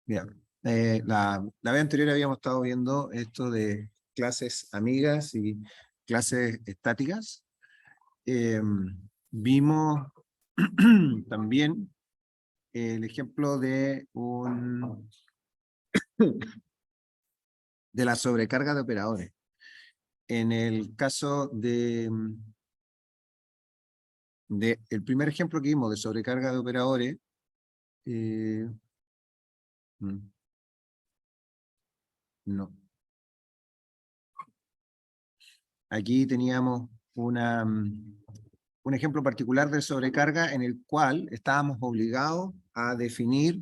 Bien. La vez anterior habíamos estado viendo esto de clases amigas y clases estáticas. Vimos también el ejemplo de de la sobrecarga de operadores. En el caso de el primer ejemplo que vimos de sobrecarga de operadores, no. Aquí teníamos un ejemplo particular de sobrecarga en el cual estábamos obligados a definir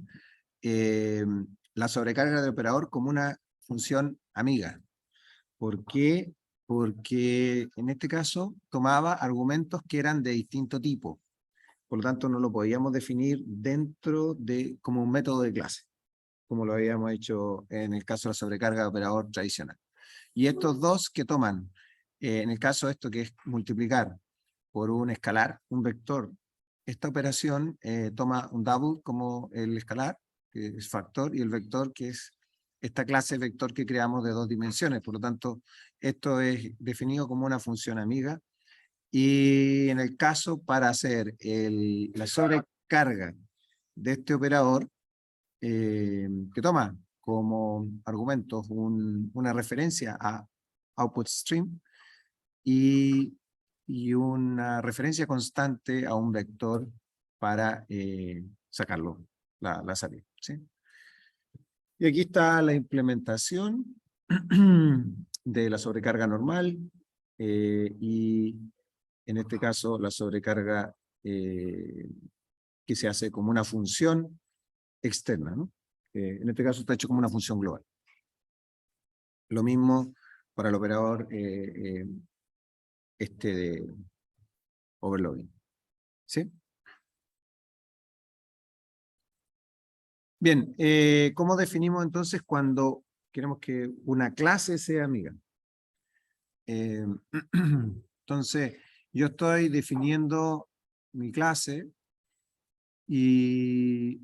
la sobrecarga del operador como una función amiga. ¿Por qué? Porque en este caso tomaba argumentos que eran de distinto tipo. Por lo tanto, no lo podíamos definir dentro de como un método de clase, como lo habíamos hecho en el caso de la sobrecarga de operador tradicional. Y estos dos que toman, en el caso de esto que es multiplicar por un escalar, un vector, esta operación toma un double como el escalar, que es factor, y el vector que es esta clase vector que creamos de 2 dimensiones. Por lo tanto, esto es definido como una función amiga. Y en el caso para hacer la sobrecarga de este operador, que toma como argumentos una referencia a output stream y una referencia constante a un vector para sacarlo, la salida. ¿Sí? Y aquí está la implementación de la sobrecarga normal y en este caso la sobrecarga que se hace como una función externa, ¿no? En este caso está hecho como una función global. Lo mismo para el operador de overloading. ¿Sí? Bien, ¿cómo definimos entonces cuando queremos que una clase sea amiga? Entonces, yo estoy definiendo mi clase y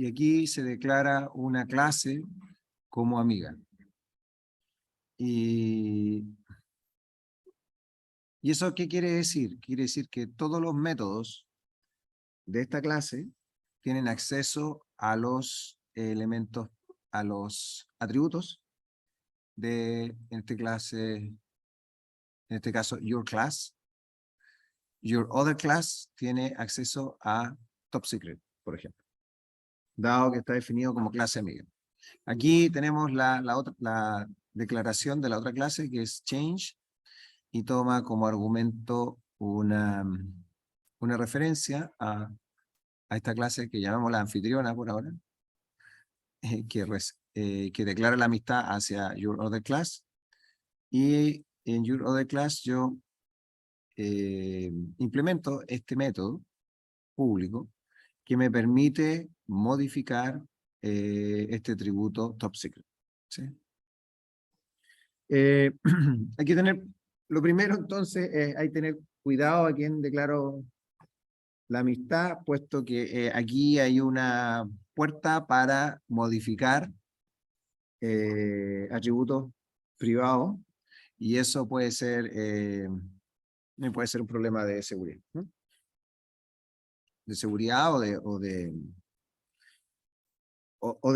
aquí se declara una clase como amiga. ¿Y eso qué quiere decir? Quiere decir que todos los métodos de esta clase tienen acceso a los elementos, a los atributos de en este caso, your class. Your other class tiene acceso a top secret, por ejemplo, dado que está definido como clase amiga. Aquí tenemos la declaración de la otra clase, que es change, y toma como argumento una referencia a esta clase que llamamos la anfitriona por ahora, que declara la amistad hacia your other class, y en your other class yo implemento este método público que me permite modificar este atributo top secret. ¿Sí? Hay que tener, lo primero entonces, hay que tener cuidado a quien declaro la amistad, puesto que aquí hay una puerta para modificar atributos privados, y eso puede ser un problema de seguridad, ¿no? De seguridad o de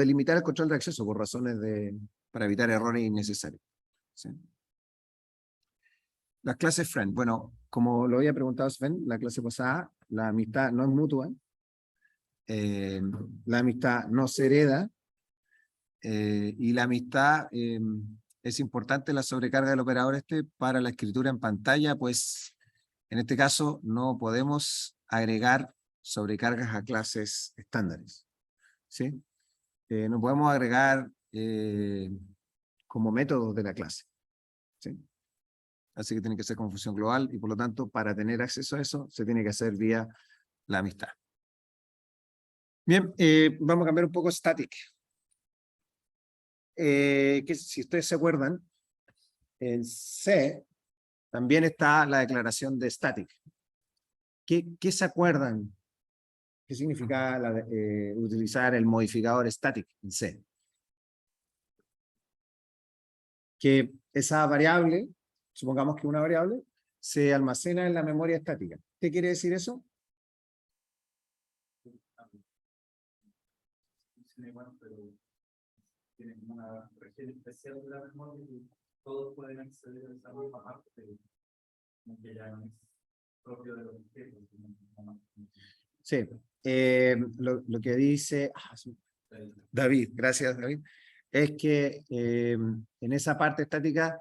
limitar el control de acceso por razones para evitar errores innecesarios. ¿Sí? Las clases friend. Bueno, como lo había preguntado Sven, la clase pasada, la amistad no es mutua, la amistad no se hereda, y la amistad es importante la sobrecarga del operador para la escritura en pantalla, pues en este caso no podemos agregar sobrecargas a clases estándares. ¿Sí? No podemos agregar como métodos de la clase. ¿Sí? Así que tiene que ser con función global y por lo tanto para tener acceso a eso se tiene que hacer vía la amistad. Bien, vamos a cambiar un poco static. Que si ustedes se acuerdan, en C también está la declaración de static. ¿Qué se acuerdan ¿Qué significa utilizar el modificador static en C? Que esa variable, supongamos que una variable, se almacena en la memoria estática. ¿Qué quiere decir eso? Tienen una región especial de la memoria y todos pueden acceder a esa misma parte, que ya no es propio de los objetos. Sí, lo que dice David, gracias David, es que en esa parte estática,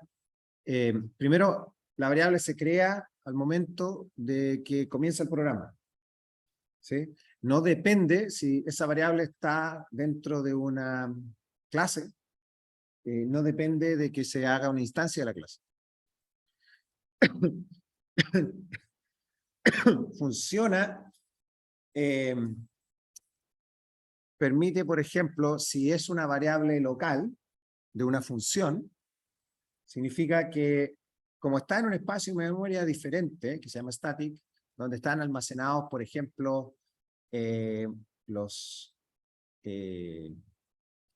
primero la variable se crea al momento de que comienza el programa. ¿Sí? No depende si esa variable está dentro de una clase, no depende de que se haga una instancia de la clase. Funciona, permite, por ejemplo, si es una variable local de una función, significa que como está en un espacio de memoria diferente, que se llama static, donde están almacenados, por ejemplo,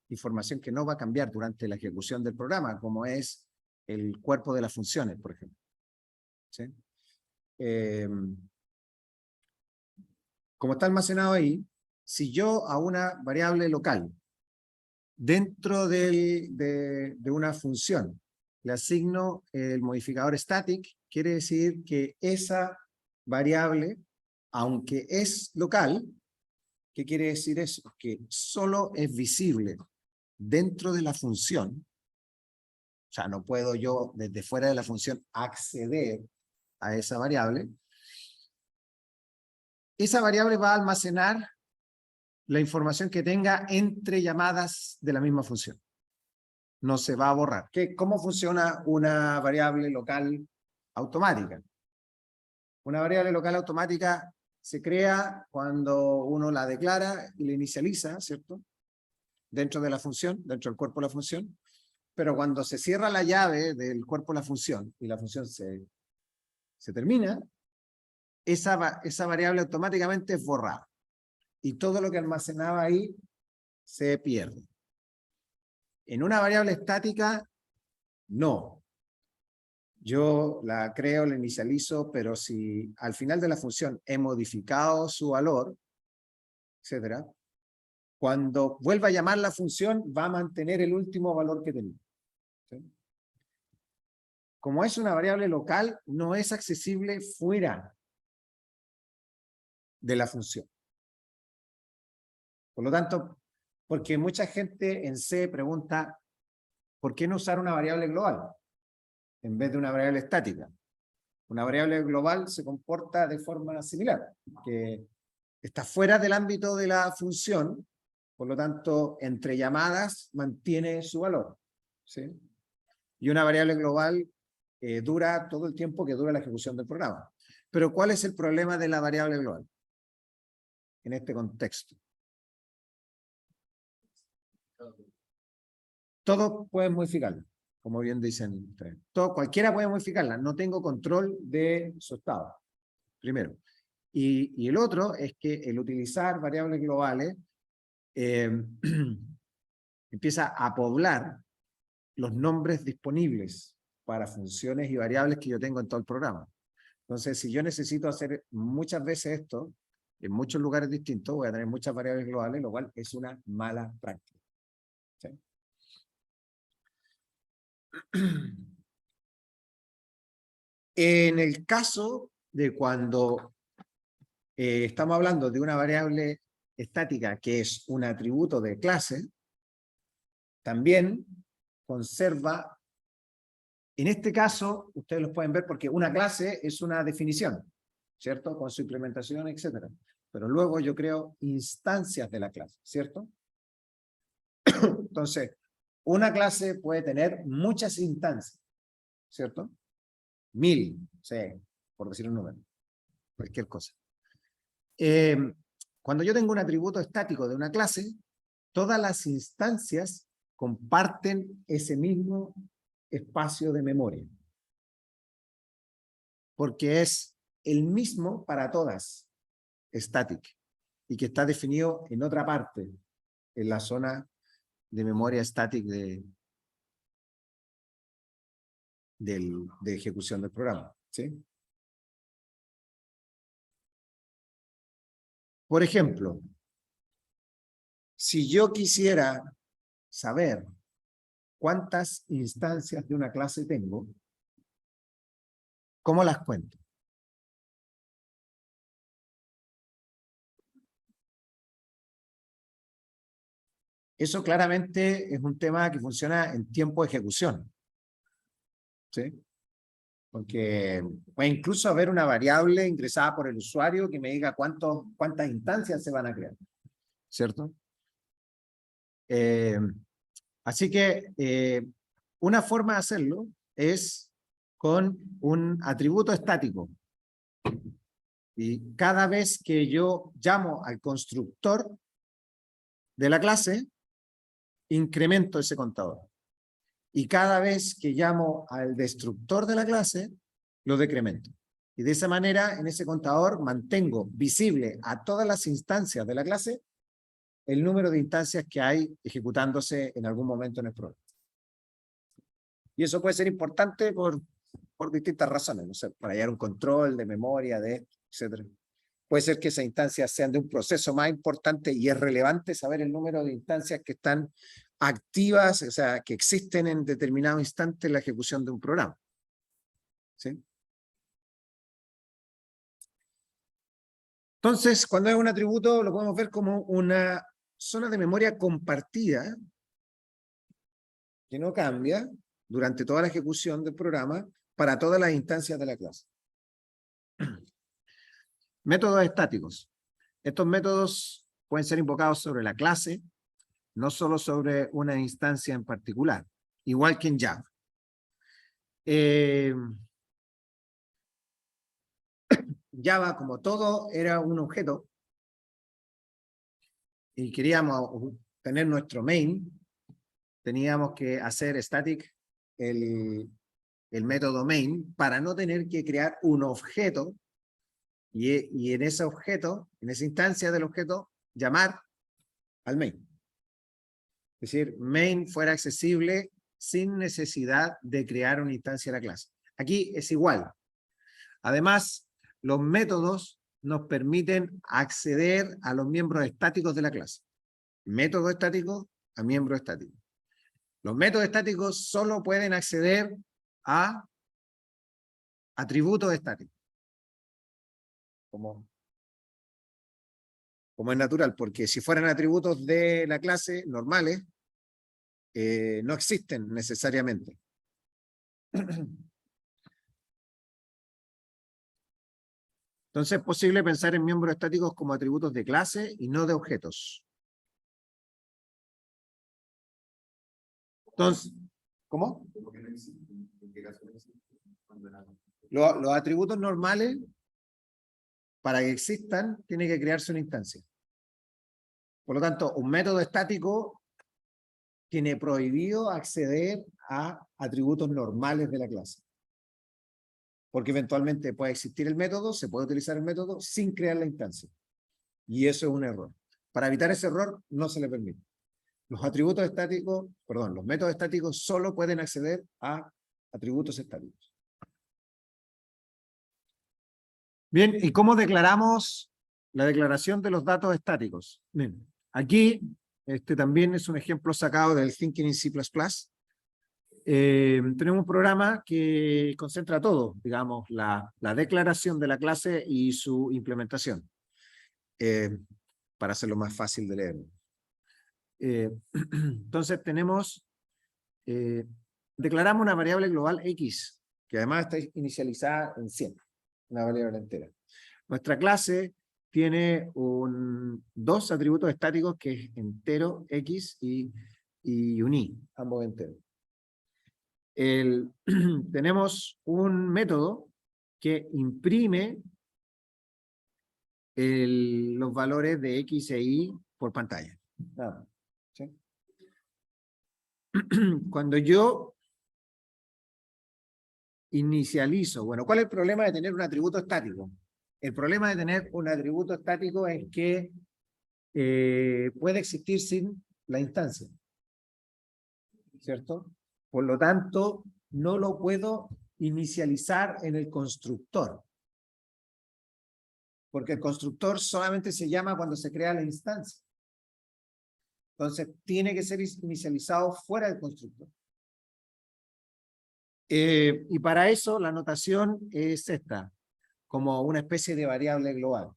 información que no va a cambiar durante la ejecución del programa, como es el cuerpo de las funciones, por ejemplo. ¿Sí? Como está almacenado ahí, si yo a una variable local, dentro de una función, le asigno el modificador static, quiere decir que esa variable, aunque es local, ¿qué quiere decir eso? Que solo es visible dentro de la función. O sea, no puedo yo desde fuera de la función acceder a esa variable. Esa variable va a almacenar la información que tenga entre llamadas de la misma función. No se va a borrar. ¿Cómo funciona una variable local automática? Una variable local automática se crea cuando uno la declara y la inicializa, ¿cierto? Dentro de la función, dentro del cuerpo de la función. Pero cuando se cierra la llave del cuerpo de la función y la función se termina, esa variable automáticamente es borrada. Y todo lo que almacenaba ahí se pierde. En una variable estática, no. Yo la creo, la inicializo, pero si al final de la función he modificado su valor, etcétera, cuando vuelva a llamar la función, va a mantener el último valor que tenía. ¿Sí? Como es una variable local, no es accesible fuera de la función. Por lo tanto, porque mucha gente en C pregunta, ¿por qué no usar una variable global en vez de una variable estática? Una variable global se comporta de forma similar, que está fuera del ámbito de la función, por lo tanto, entre llamadas mantiene su valor. ¿Sí? Y una variable global dura todo el tiempo que dura la ejecución del programa. Pero ¿cuál es el problema de la variable global en este contexto? Todos pueden modificarla, como bien dicen ustedes. Cualquiera puede modificarla, no tengo control de su estado, primero. Y el otro es que el utilizar variables globales empieza a poblar los nombres disponibles para funciones y variables que yo tengo en todo el programa. Entonces, si yo necesito hacer muchas veces esto, en muchos lugares distintos, voy a tener muchas variables globales, lo cual es una mala práctica. ¿Sí? En el caso de cuando estamos hablando de una variable estática que es un atributo de clase, también conserva, en este caso, ustedes los pueden ver porque una clase es una definición, ¿cierto? Con su implementación, etc. Pero luego yo creo instancias de la clase, ¿cierto? Entonces, una clase puede tener muchas instancias, ¿cierto? 1000, sí, por decir un número, cualquier cosa. Cuando yo tengo un atributo estático de una clase, todas las instancias comparten ese mismo espacio de memoria. Porque es el mismo para todas, static. y que está definido en otra parte, en la zona de memoria static de ejecución del programa, ¿sí? Por ejemplo, si yo quisiera saber cuántas instancias de una clase tengo, ¿cómo las cuento? Eso claramente es un tema que funciona en tiempo de ejecución, ¿sí? Porque puede incluso haber una variable ingresada por el usuario que me diga cuántas instancias se van a crear, ¿cierto? Así que una forma de hacerlo es con un atributo estático. Y cada vez que yo llamo al constructor de la clase, incremento ese contador. Y cada vez que llamo al destructor de la clase, lo decremento. Y de esa manera, en ese contador, mantengo visible a todas las instancias de la clase el número de instancias que hay ejecutándose en algún momento en el programa. Y eso puede ser importante por distintas razones, no sé, para hallar un control de memoria, etc. Puede ser que esas instancias sean de un proceso más importante y es relevante saber el número de instancias que están activas, o sea, que existen en determinado instante en la ejecución de un programa. ¿Sí? Entonces, cuando es un atributo, lo podemos ver como una zona de memoria compartida que no cambia durante toda la ejecución del programa para todas las instancias de la clase. Métodos estáticos. Estos métodos pueden ser invocados sobre la clase, no solo sobre una instancia en particular, igual que en Java. Java, como todo, era un objeto y queríamos tener nuestro main, teníamos que hacer static el método main para no tener que crear un objeto y en ese objeto, en esa instancia del objeto, llamar al main. Es decir, main fuera accesible sin necesidad de crear una instancia de la clase. Aquí es igual. Además, los métodos nos permiten acceder a los miembros estáticos de la clase. Método estático a miembro estático. Los métodos estáticos solo pueden acceder a atributos estáticos. Como es natural, porque si fueran atributos de la clase normales, no existen necesariamente. Entonces es posible pensar en miembros estáticos como atributos de clase y no de objetos. Entonces, ¿cómo? Los atributos normales, para que existan, tiene que crearse una instancia. Por lo tanto, un método estático tiene prohibido acceder a atributos normales de la clase. Porque eventualmente puede existir el método, se puede utilizar el método sin crear la instancia. Y eso es un error. Para evitar ese error, no se le permite. Los atributos estáticos, perdón, los métodos estáticos solo pueden acceder a atributos estáticos. Bien, ¿y cómo declaramos la declaración de los datos estáticos? Bien, aquí también es un ejemplo sacado del Thinking in C++. Tenemos un programa que concentra todo, digamos, la declaración de la clase y su implementación, para hacerlo más fácil de leer. Entonces declaramos una variable global X, que además está inicializada en 100, una variable entera. Nuestra clase tiene dos atributos estáticos, que es entero X y un Y, ambos enteros. Tenemos un método que imprime los valores de X e Y por pantalla. ¿Sí? Cuando yo inicializo, bueno, ¿cuál es el problema de tener un atributo estático? El problema de tener un atributo estático es que puede existir sin la instancia, ¿cierto? Por lo tanto, no lo puedo inicializar en el constructor, porque el constructor solamente se llama cuando se crea la instancia. Entonces, tiene que ser inicializado fuera del constructor. Y para eso, la notación es esta, como una especie de variable global.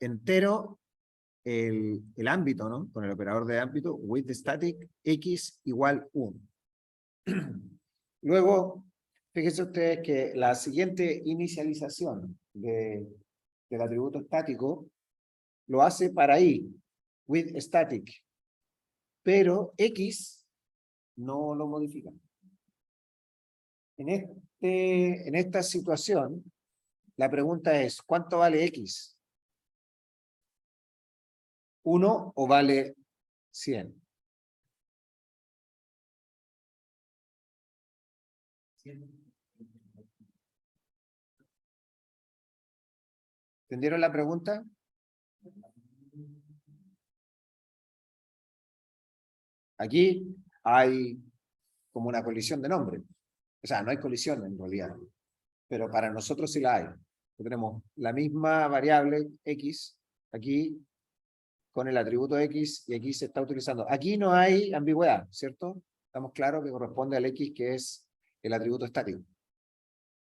Entero, el ámbito, ¿no? Con el operador de ámbito, with static, x igual 1. Luego, fíjense ustedes que la siguiente inicialización del atributo estático lo hace para i, with static, pero x no lo modifica. En esta situación, la pregunta es, ¿cuánto vale x? ¿1 o vale 100? ¿Entendieron la pregunta? Aquí hay como una colisión de nombre. O sea, no hay colisión en realidad, pero para nosotros sí la hay. Tenemos la misma variable x aquí con el atributo x y aquí se está utilizando. Aquí no hay ambigüedad, ¿cierto? Estamos claros que corresponde al x que es el atributo estático.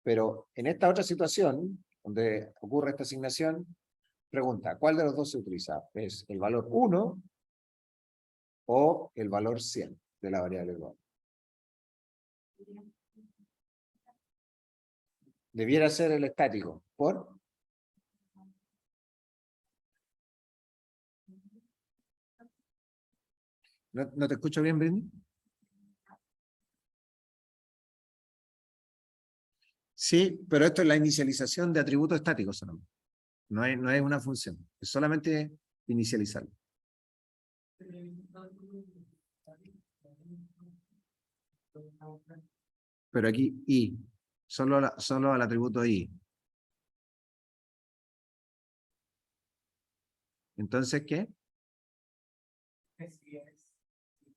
Pero en esta otra situación, donde ocurre esta asignación, pregunta, ¿cuál de los dos se utiliza? ¿Es el valor 1 o el valor 100 de la variable global? Debiera ser el estático. ¿Por? ¿No te escucho bien, Britney? Sí, pero esto es la inicialización de atributos estáticos solamente. No es una función, es solamente inicializarlo. Pero aquí i, solo al atributo i. Entonces, ¿qué?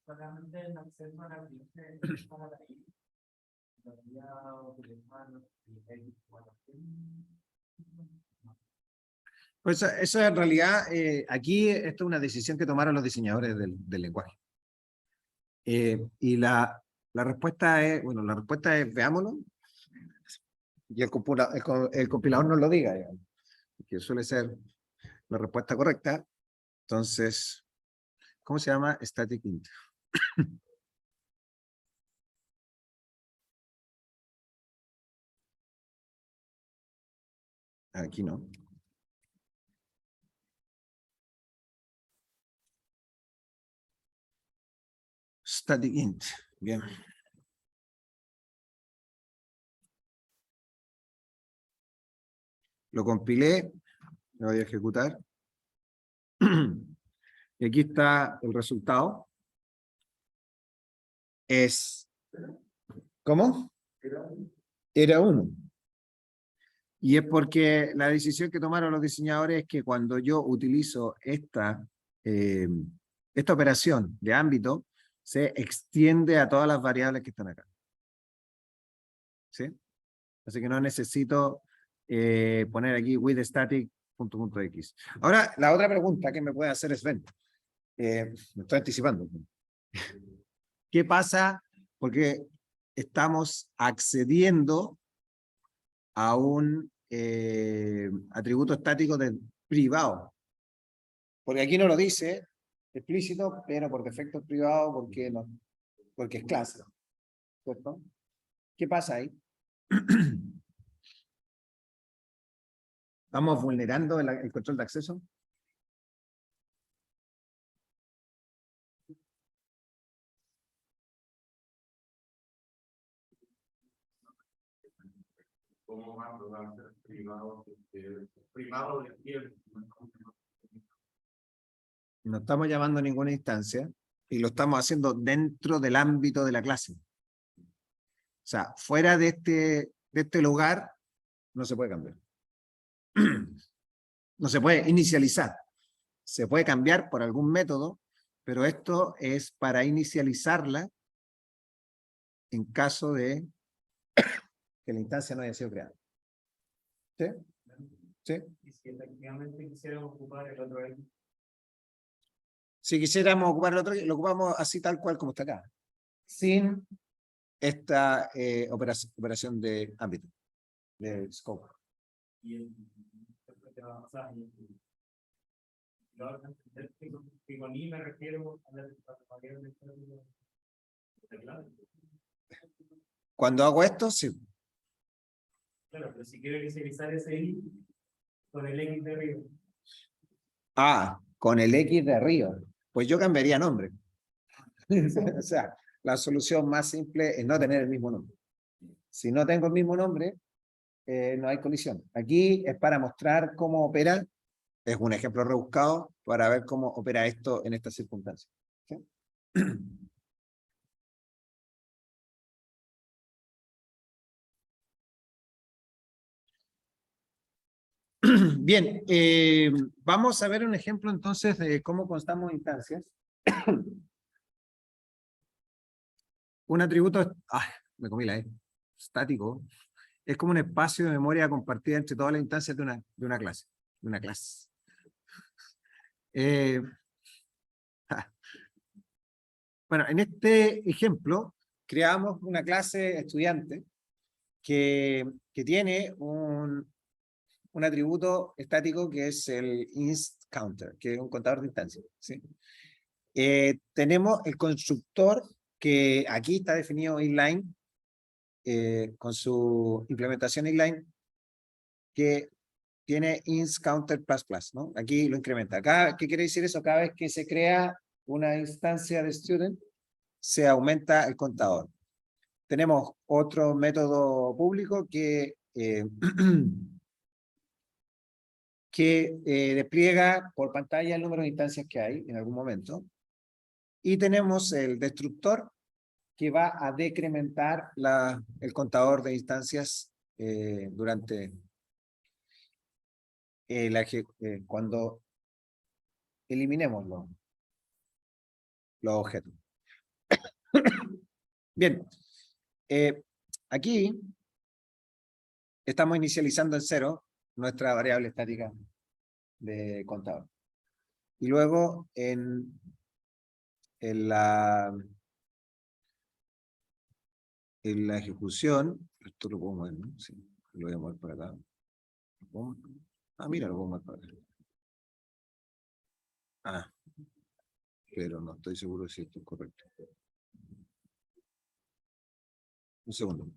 Solamente el acceso a la clase para la I. Pues eso en realidad, aquí esto es una decisión que tomaron los diseñadores del lenguaje. Y la respuesta es, bueno, la respuesta es, veámoslo, y el compilador nos lo diga, digamos, que suele ser la respuesta correcta. Entonces, ¿cómo se llama? Static int. Aquí no. Static int. Bien. Lo compilé, lo voy a ejecutar. Y aquí está el resultado. Es, ¿cómo? Era 1. Y es porque la decisión que tomaron los diseñadores es que cuando yo utilizo esta operación de ámbito, se extiende a todas las variables que están acá. ¿Sí? Así que no necesito poner aquí with static .x. Ahora, la otra pregunta que me puede hacer Sven. Me estoy anticipando. ¿Qué pasa? Porque estamos accediendo a un atributo estático privado. Porque aquí no lo dice explícito, pero por defecto es privado porque es clase. ¿Cierto? ¿Qué pasa ahí? ¿Estamos vulnerando el control de acceso? ¿Cómo va a ser privado? Privado de quién? No estamos llamando a ninguna instancia y lo estamos haciendo dentro del ámbito de la clase. O sea, fuera de este lugar no se puede cambiar. No se puede inicializar. se puede cambiar por algún método, pero esto es para inicializarla en caso de que la instancia no haya sido creada. ¿Sí? ¿Sí? Y si efectivamente quisiéramos ocupar el otro eje, Si quisiéramos ocupar el otro, lo ocupamos así tal cual como está acá, sin esta operación de ámbito, de scope. y el o sea, y ahora entender que con I me refiero a la variable del teclado. Cuando hago esto, sí. Claro, pero si quiero inicializar ese I con el X de arriba. Ah, con el X de arriba. Pues yo cambiaría nombre. O sea, la solución más simple es no tener el mismo nombre. Si no tengo el mismo nombre, no hay colisión. Aquí es para mostrar cómo opera. Es un ejemplo rebuscado para ver cómo opera esto en estas circunstancias. ¿Sí? Bien, vamos a ver un ejemplo entonces de cómo constamos instancias. Un atributo, me comí la E, estático, es como un espacio de memoria compartida entre todas las instancias de una clase. De una clase. Bueno, en este ejemplo, creamos una clase estudiante que tiene un atributo estático que es el instCounter, que es un contador de instancias. ¿Sí? Tenemos el constructor que aquí está definido inline, con su implementación inline, que tiene instCounter++, ¿no? Aquí lo incrementa. ¿Qué quiere decir eso? Cada vez que se crea una instancia de student, se aumenta el contador. Tenemos otro método público que despliega por pantalla el número de instancias que hay en algún momento. Y tenemos el destructor que va a decrementar el contador de instancias durante cuando eliminemos los objetos. Bien, aquí estamos inicializando en 0 nuestra variable estática de contador. Y luego en la ejecución, esto lo puedo mover, ¿no? Sí, lo voy a mover para acá. Mira, lo puedo mover para acá. Pero no estoy seguro si esto es correcto. Un segundo.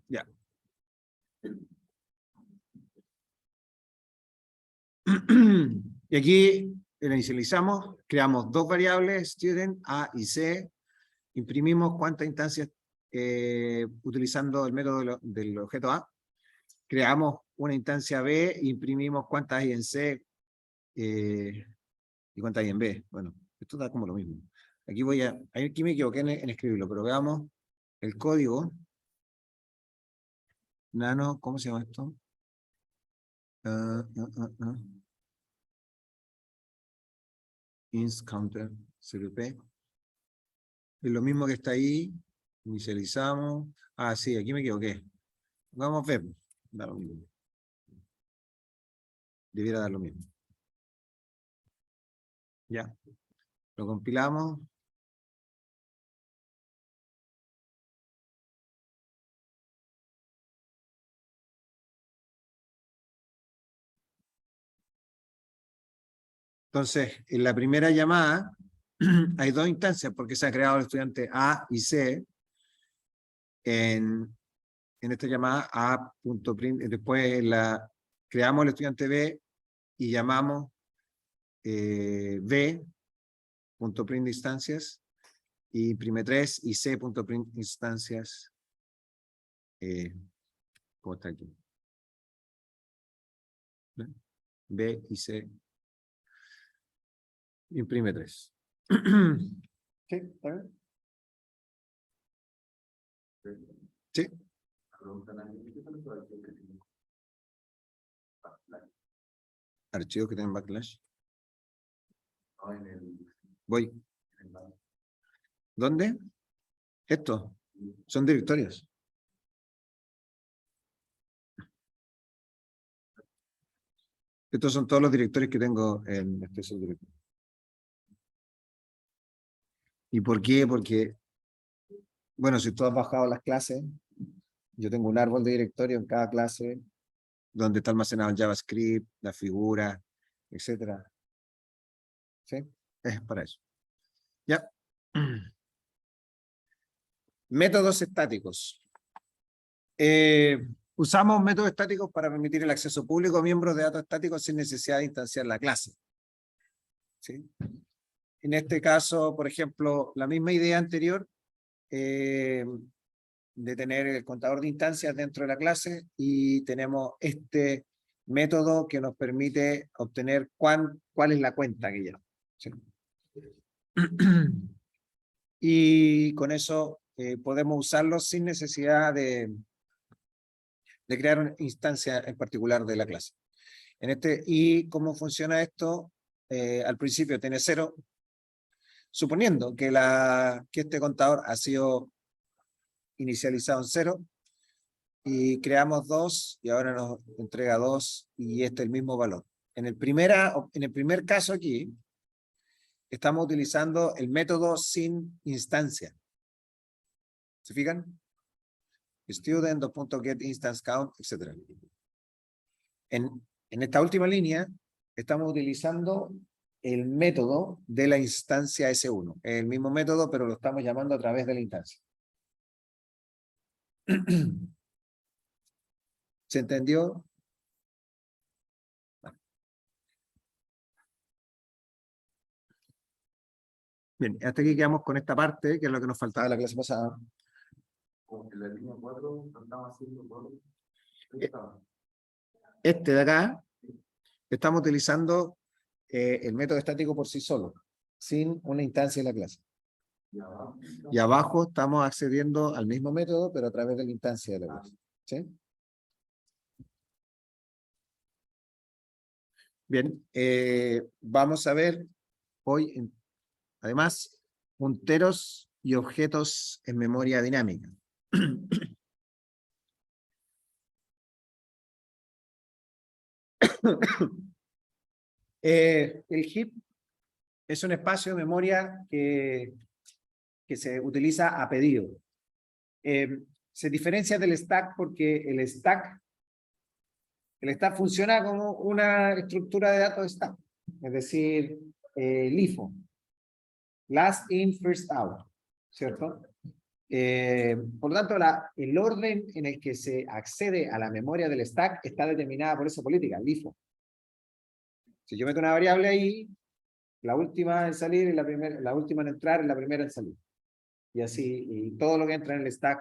Ya. Y aquí inicializamos, creamos dos variables, student, A y C, imprimimos cuántas instancias utilizando el método del objeto A, creamos una instancia B, imprimimos cuántas hay en C y cuántas hay en B. Bueno, esto da como lo mismo. Aquí me equivoqué en escribirlo, pero veamos el código. Nano, ¿cómo se llama esto? instCounter, CPP. Es lo mismo que está ahí, inicializamos. Sí, aquí me equivoqué. Vamos a ver, da lo mismo. Debiera dar lo mismo. Ya, lo compilamos. Entonces, en la primera llamada, hay dos instancias porque se ha creado el estudiante A y C. En esta llamada A.print, después creamos el estudiante B y llamamos B.print instancias y prime 3 y C.print instancias. ¿Cómo está aquí? B y C. Imprime 3. ¿Sí? ¿Está bien? Sí. Archivos que tienen backlash. Voy. ¿Dónde? Esto. Son directorios. Estos son todos los directorios que tengo en este subdirectorio. ¿Y por qué? Porque, bueno, si tú has bajado las clases, yo tengo un árbol de directorio en cada clase, donde está almacenado el JavaScript, la figura, etcétera. ¿Sí? Es para eso. Ya. Métodos estáticos. Usamos métodos estáticos para permitir el acceso público a miembros de datos estáticos sin necesidad de instanciar la clase. ¿Sí? En este caso, por ejemplo, la misma idea anterior de tener el contador de instancias dentro de la clase, y tenemos este método que nos permite obtener cuál es la cuenta que lleva. ¿Sí? Y con eso podemos usarlo sin necesidad de crear una instancia en particular de la clase. ¿Y cómo funciona esto? Al principio tiene 0, suponiendo que este contador ha sido inicializado en 0, y creamos 2, y ahora nos entrega 2, y este es el mismo valor. En el primer caso aquí, estamos utilizando el método sin instancia. ¿Se fijan? Student, .get, instance count, etc. En esta última línea, estamos utilizando el método de la instancia S1. Es el mismo método, pero lo estamos llamando a través de la instancia. ¿Se entendió? Bien, hasta aquí quedamos con esta parte, que es lo que nos faltaba de la clase pasada. En la línea 4 estamos haciendo Este de acá, estamos utilizando el método estático por sí solo, sin una instancia de la clase. Y abajo estamos accediendo al mismo método, pero a través de la instancia de la clase. ¿Sí? Bien, vamos a ver hoy, además, punteros y objetos en memoria dinámica. El heap es un espacio de memoria que se utiliza a pedido. Se diferencia del stack porque el stack funciona como una estructura de datos stack, es decir, LIFO, last in, first out, ¿cierto? Por lo tanto, el orden en el que se accede a la memoria del stack está determinada por esa política, LIFO. Si yo meto una variable ahí, la última en salir es la última en entrar es la primera en salir. Y así, y todo lo que entra en el stack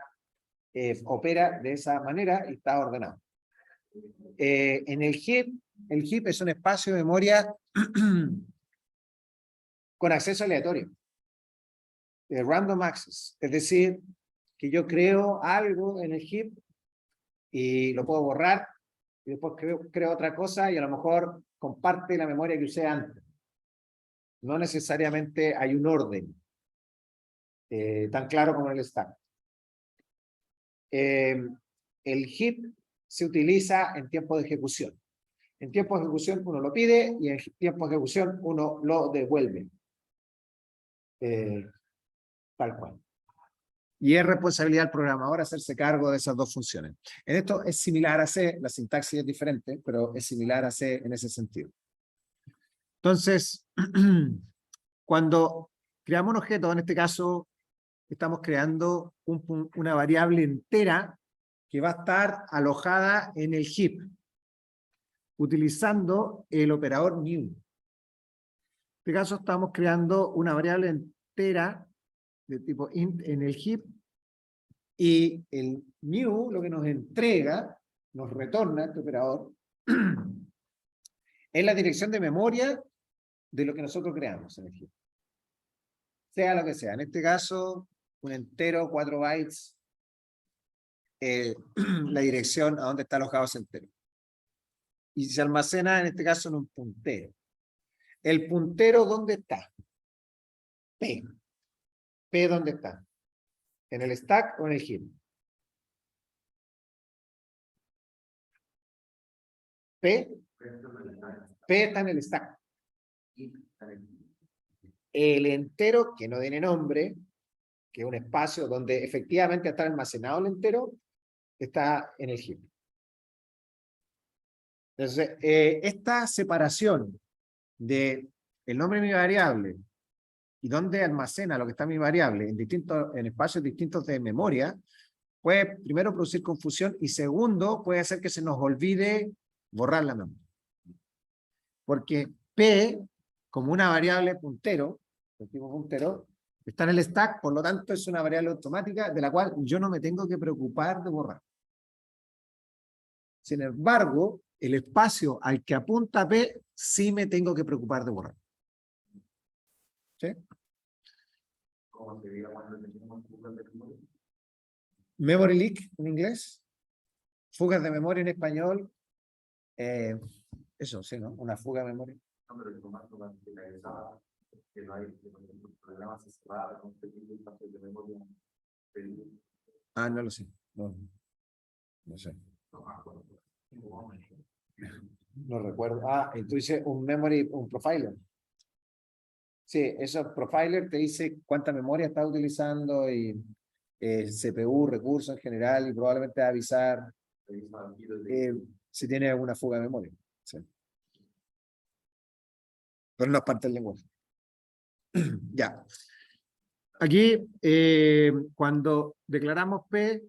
opera de esa manera y está ordenado. En el heap es un espacio de memoria con acceso aleatorio, de random access, es decir, que yo creo algo en el heap y lo puedo borrar, y después creo otra cosa y a lo mejor comparte la memoria que usé antes. No necesariamente hay un orden tan claro como en el stack. El heap se utiliza en tiempo de ejecución. En tiempo de ejecución uno lo pide y en tiempo de ejecución uno lo devuelve. Tal cual. Y es responsabilidad del programador hacerse cargo de esas dos funciones. En esto es similar a C, la sintaxis es diferente, pero es similar a C en ese sentido. Entonces, cuando creamos un objeto, en este caso, estamos creando una variable entera que va a estar alojada en el heap, utilizando el operador new. En este caso, estamos creando una variable entera de tipo int en el heap, y el new lo que nos entrega, nos retorna este operador, es la dirección de memoria de lo que nosotros creamos en el heap. Sea lo que sea. En este caso, un entero, 4 bytes, la dirección a donde está alojado ese entero. Y se almacena, en este caso, en un puntero. ¿El puntero dónde está? P. ¿P dónde está? ¿En el stack o en el heap? P. P está en el stack. El entero, que no tiene nombre, que es un espacio donde efectivamente está almacenado el entero, está en el heap. Entonces, esta separación de el nombre de mi variable y dónde almacena lo que está en mi variable en espacios distintos de memoria, puede primero producir confusión y segundo puede hacer que se nos olvide borrar la memoria. Porque P, como una variable puntero, el tipo puntero, está en el stack, por lo tanto es una variable automática de la cual yo no me tengo que preocupar de borrar. Sin embargo, el espacio al que apunta P sí me tengo que preocupar de borrar. ¿Sí? ¿Cómo se diga cuando tenemos fugas de memoria? Memory leak en inglés, fugas de memoria en español, eso sí, ¿no? Una fuga de memoria. No, pero el más que no hay programas cerrados, con pequeños espacios de memoria. Ah, no lo sé. No, no sé. No recuerdo. Ah, entonces un memory, un profiler. Sí, eso profiler te dice cuánta memoria está utilizando y CPU, recursos en general, y probablemente va a avisar si tiene alguna fuga de memoria. Sí. Pero no es parte del lenguaje. Ya. Aquí, cuando declaramos P,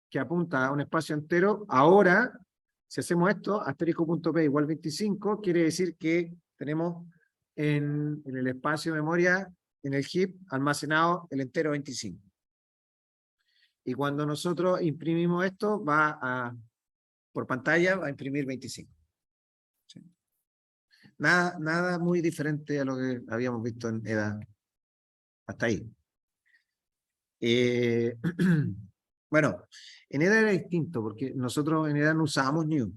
que apunta a un espacio entero, ahora, si hacemos esto, asterisco.p igual 25, quiere decir que tenemos en el espacio de memoria, en el heap, almacenado el entero 25. Y cuando nosotros imprimimos esto, por pantalla, va a imprimir 25. ¿Sí? Nada muy diferente a lo que habíamos visto en EDA hasta ahí. Bueno, en EDA era distinto, porque nosotros en EDA no usábamos new.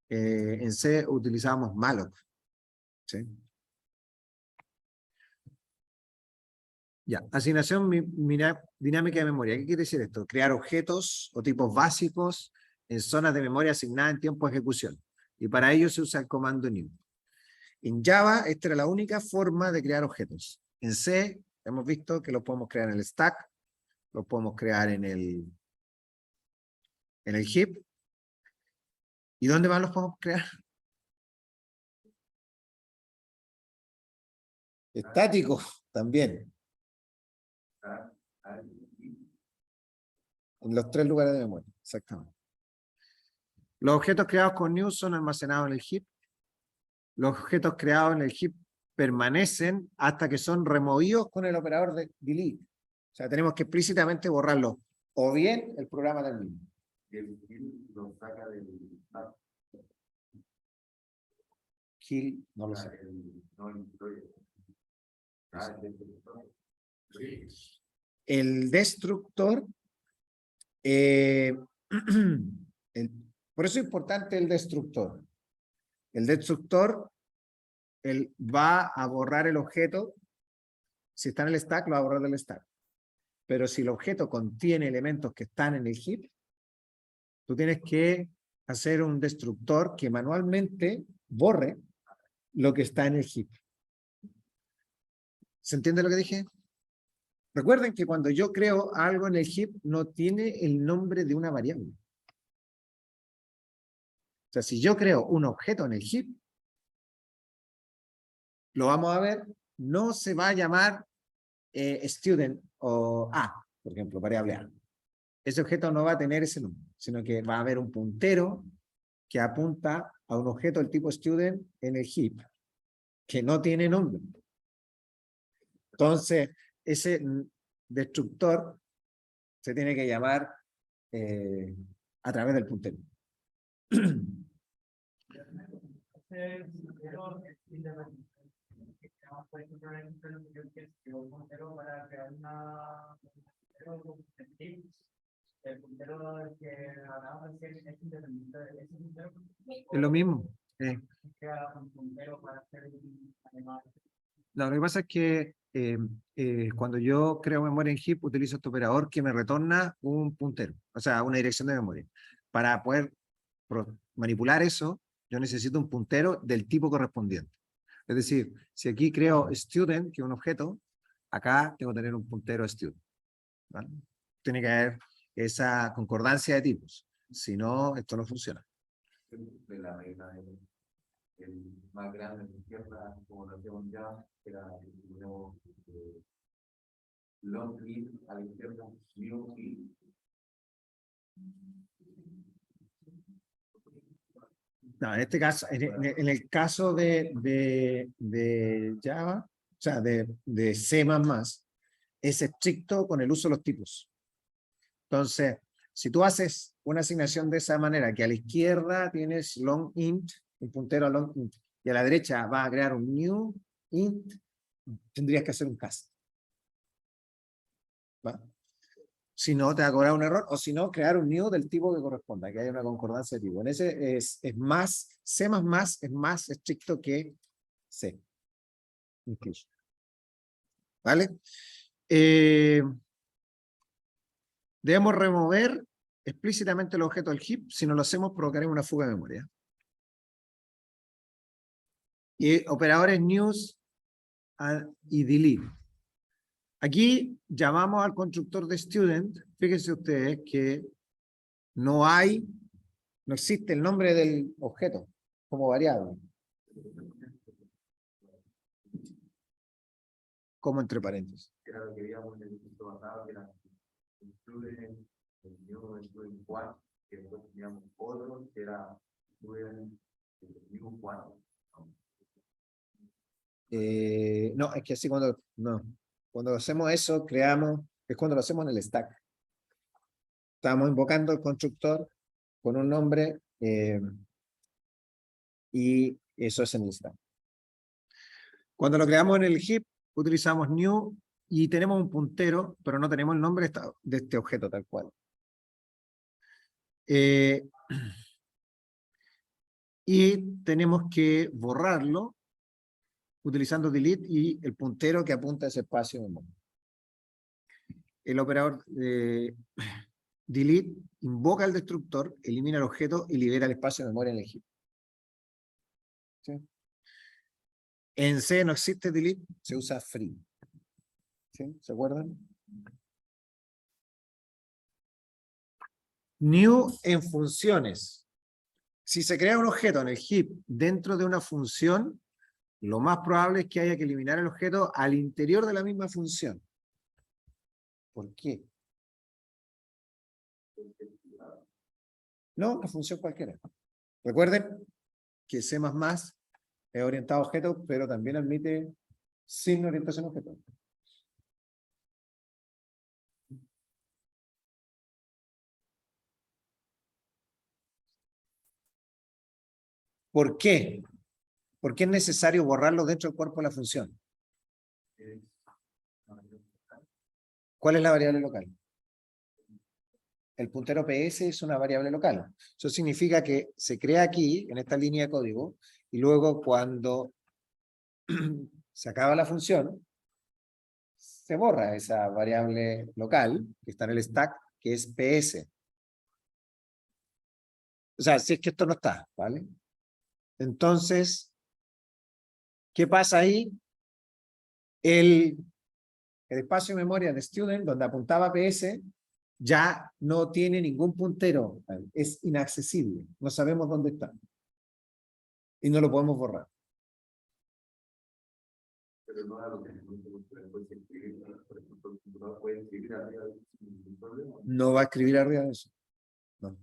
En C utilizábamos malloc. ¿Sí? Ya, asignación dinámica de memoria. ¿Qué quiere decir esto? Crear objetos o tipos básicos en zonas de memoria asignadas en tiempo de ejecución. Y para ello se usa el comando new. En Java, esta era la única forma de crear objetos. En C, hemos visto que los podemos crear en el stack, los podemos crear en el heap. ¿Y dónde más los podemos crear? Estático, también. En los 3 lugares de memoria, exactamente. Los objetos creados con new son almacenados en el heap. Los objetos creados en el heap permanecen hasta que son removidos con el operador de delete. O sea, tenemos que explícitamente borrarlo. O bien el programa del mismo. Lo saca del Kill, no lo sé. El destructor, por eso es importante el destructor. El destructor va a borrar el objeto. Si está en el stack, lo va a borrar del stack. Pero si el objeto contiene elementos que están en el heap, tú tienes que hacer un destructor que manualmente borre lo que está en el heap. ¿Se entiende lo que dije? Recuerden que cuando yo creo algo en el heap, no tiene el nombre de una variable. O sea, si yo creo un objeto en el heap, lo vamos a ver, no se va a llamar student o A, por ejemplo, variable A. Ese objeto no va a tener ese nombre, sino que va a haber un puntero que apunta a un objeto del tipo student en el heap, que no tiene nombre. Entonces, ese destructor se tiene que llamar a través del puntero. ese puntero es independiente. Por ejemplo, un puntero para crear una el puntero que hablamos es independiente de ese puntero. Es lo mismo. Crea un puntero para hacer un animal. No, lo que pasa es que cuando yo creo memoria en heap, utilizo este operador que me retorna un puntero, o sea, una dirección de memoria. Para poder manipular eso, yo necesito un puntero del tipo correspondiente. Es decir, si aquí creo student, que es un objeto, acá tengo que tener un puntero student, ¿vale? Tiene que haber esa concordancia de tipos. Si no, esto no funciona. De la regla el más grande de izquierda, como lo hacemos ya, era el nuevo long int a la izquierda, new int. No, en este caso, en el caso de Java, o sea, de C++, es estricto con el uso de los tipos. Entonces, si tú haces una asignación de esa manera, que a la izquierda tienes long int, un puntero a long int, y a la derecha vas a crear un new int, tendrías que hacer un cast. ¿Va? Si no, te va a cobrar un error, o si no, crear un new del tipo que corresponda, que haya una concordancia de tipo. En ese es más, C++ es más estricto que C. Incluso. ¿Vale? Debemos remover explícitamente el objeto del heap. Si no lo hacemos, provocaremos una fuga de memoria. Y operadores news y delete. Aquí llamamos al constructor de student. Fíjense ustedes que no existe el nombre del objeto como variable. Como entre paréntesis. Era lo que veíamos en el curso pasado, que era student, el new student 1, que después teníamos otro, que era student new 1. No, es que así cuando hacemos eso, es cuando lo hacemos en el stack. Estamos invocando el constructor con un nombre y eso es en el stack. Cuando lo creamos en el heap, utilizamos new y tenemos un puntero, pero no tenemos el nombre de este objeto tal cual. Y tenemos que borrarlo utilizando delete y el puntero que apunta a ese espacio de memoria. El operador delete invoca al destructor, elimina el objeto y libera el espacio de memoria en el heap. ¿Sí? En C no existe delete, se usa free. ¿Sí? ¿Se acuerdan? New en funciones. Si se crea un objeto en el heap dentro de una función, lo más probable es que haya que eliminar el objeto al interior de la misma función. ¿Por qué? No, una función cualquiera. Recuerden que C++ es orientado a objetos, pero también admite sin orientación a objetos. ¿Por qué? ¿Por qué es necesario borrarlo dentro del cuerpo de la función? ¿Cuál es la variable local? El puntero PS es una variable local. Eso significa que se crea aquí, en esta línea de código, y luego cuando se acaba la función, se borra esa variable local, que está en el stack, que es PS. O sea, si es que esto no está, ¿vale? Entonces, ¿qué pasa ahí? El espacio de memoria de student, donde apuntaba PS, ya no tiene ningún puntero, es inaccesible, no sabemos dónde está. Y no lo podemos borrar. Pero no era lo que puede escribir, por ejemplo, no puede escribir arriba sin ningún problema. No va a escribir arriba de eso. No.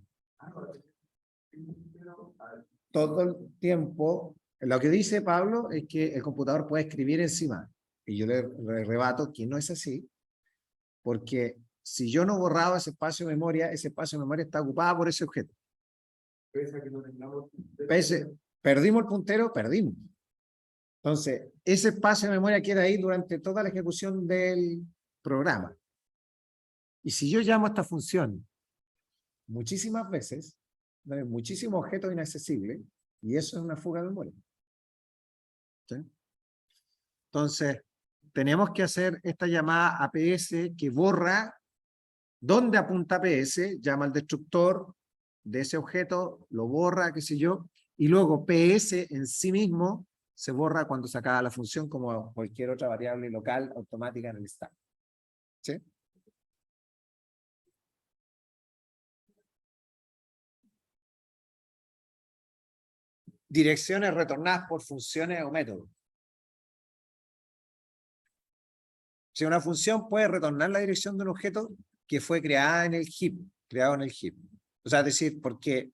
Todo el tiempo, lo que dice Pablo es que el computador puede escribir encima. Y yo le rebato que no es así, porque si yo no borraba ese espacio de memoria, ese espacio de memoria está ocupado por ese objeto. Pese a que no tengamos... Perdimos el puntero, perdimos. Entonces, ese espacio de memoria queda ahí durante toda la ejecución del programa. Y si yo llamo a esta función muchísimas veces, va a haber muchísimos objetos inaccesibles, y eso es una fuga de memoria. ¿Sí? Entonces, tenemos que hacer esta llamada a PS que borra dónde apunta PS, llama al destructor de ese objeto, lo borra, qué sé yo, y luego PS en sí mismo se borra cuando se acaba la función como cualquier otra variable local automática en el stack. ¿Sí? Direcciones retornadas por funciones o métodos. Si una función puede retornar la dirección de un objeto que fue creada en el heap, creado en el heap. O sea, es decir, porque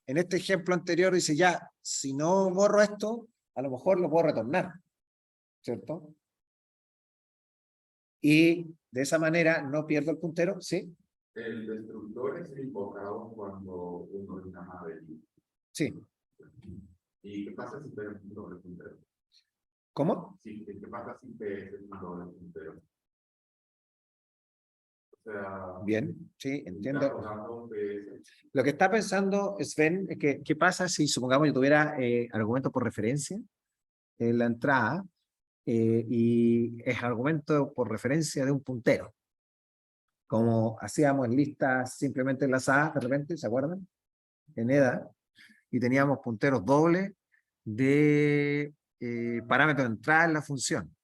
en este ejemplo anterior dice ya, si no borro esto, a lo mejor lo puedo retornar, ¿cierto? Y de esa manera no pierdo el puntero, ¿sí? El destructor es invocado cuando uno llama de delete. Sí. ¿Y qué pasa si tenemos un doble puntero? ¿Cómo? Sí, ¿qué pasa si PS es un doble puntero? O sea, Bien, sí, entiendo. PS. Lo que está pensando Sven es que, ¿qué pasa si, supongamos, yo tuviera argumento por referencia en la entrada y es argumento por referencia de un puntero? Como hacíamos en listas simplemente enlazadas, de repente, ¿se acuerdan? En EDA, y teníamos punteros dobles de parámetros de entrada en la función.